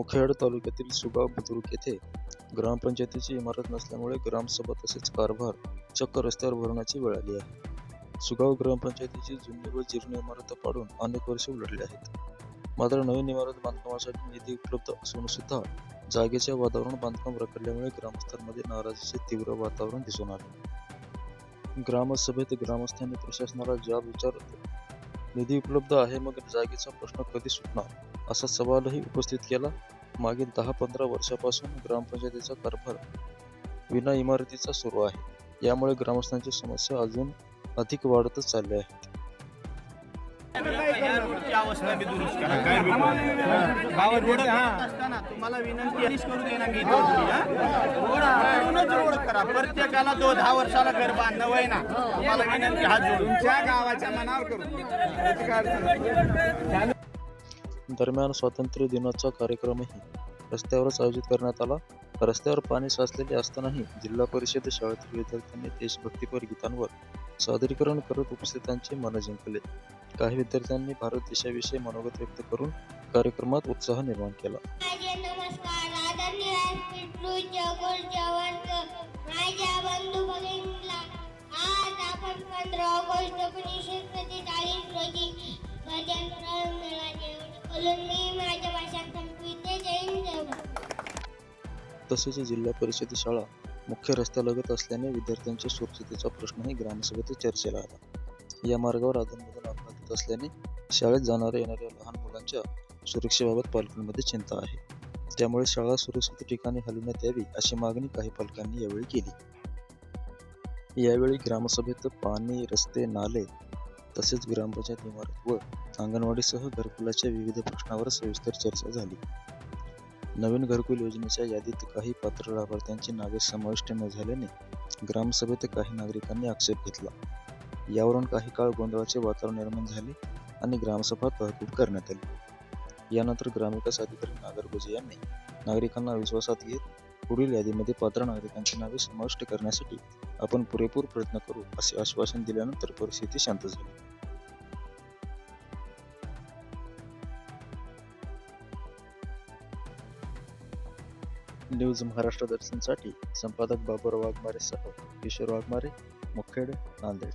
मुखेड तालुक्यातील सुगाव बुद्रुक येथे ग्रामपंचायतीची इमारत नसल्यामुळे ग्रामसभा तसेच कारभार चक्क रस्त्यावर भरण्याची वेळ आली आहे. सुगाव ग्रामपंचायतीची जुनी व जीर्ण इमारत पाडून अनेक वर्षे उलटली आहेत. मात्र नवीन इमारत बांधकामासाठी निधी उपलब्ध असून सुद्धा जागेच्या वादावरून बांधकाम रखडल्यामुळे ग्रामस्थांमध्ये नाराजीचे तीव्र वातावरण दिसून आले. ग्रामसभेत ग्रामस्थांनी प्रशासनाला जाब विचारत निधी उपलब्ध आहे, मग जागेचा प्रश्न कधी सुटणार असा सवालही उपस्थित केला. मागील 10-15 वर्षापासून ग्रामपंचायतीचा कारभार विना इमारतीचा सुरू आहे. यामुळे ग्रामस्थांची समस्या अजून अधिक वाढतच चालल्या आहेत. तुम्हाला विनंती करू दे ना, मी करा प्रत्येकाला 10 वर्षाला घर बांधणं वय ना. तुम्हाला विनंती हात जोडून तुमच्या गावाच्या मनावर करू. दरम्यान स्वातंत्र्य दिनाचा कार्यक्रमही रस्त्यावरच आयोजित करण्यात आला. रस्त्यावर पाणी साचलेले असतानाही जिल्हा परिषद शाळेतील विद्यार्थ्यांनी देशभक्तीपर गीतांवर सादरीकरण करत उपस्थितांचे मन जिंकले. काही विद्यार्थ्यांनी भारत देशाविषयी मनोगत व्यक्त करून कार्यक्रमात उत्साह निर्माण केला. नमस्कार आदरणीय माझ्या बंधू भगिनींना, आज आपण 15 ऑगस्ट 1947 रोजी स्वातंत्र्य मिळाले बोलून मी माझ्या भाषण संपविते. जय हिंद. तसेच जिल्हा परिषद शाळा मुख्य रस्त्यालगत असल्याने विद्यार्थ्यांच्या सुरक्षितेचा प्रश्नही ग्रामसभेत चर्चेला आला. या मार्गावर अधूनमधून अपघात होत असल्याने शाळेत जाणाऱ्या येणाऱ्या लहान मुलांच्या सुरक्षेबाबत पालकांमध्ये चिंता आहे. त्यामुळे शाळा सुरक्षित ठिकाणी हलवण्यात यावी अशी मागणी काही पालकांनी यावेळी केली. यावेळी ग्रामसभेत पाणी, रस्ते, नाले तसेच ग्रामपंचायत इमारत व अंगणवाडीसह घरकुलाच्या विविध प्रश्नावर सविस्तर चर्चा झाली. नवीन घरकुल योजनेच्या यादीत काही पात्र लाभार्थ्यांची नावे समाविष्ट न झाल्याने ग्रामसभेत काही नागरिकांनी आक्षेप घेतला. यावरून काही काळ गोंधळाचे वातावरण निर्माण झाले आणि ग्रामसभा तहकूब करण्यात आली. यानंतर ग्रामविकास अधिकारी नागर गुजे यांनी नागरिकांना विश्वासात घेत पुढील यादीमध्ये पात्र नागरिकांची नावे समाविष्ट करण्यासाठी आपण पुरेपूर प्रयत्न करू असे आश्वासन दिल्यानंतर परिस्थिती शांत झाली. न्यूज महाराष्ट्र दर्शनसाठी संपादक बाबर वाघमारेसह किशोर वाघमारे, मुखेड, नांदेड.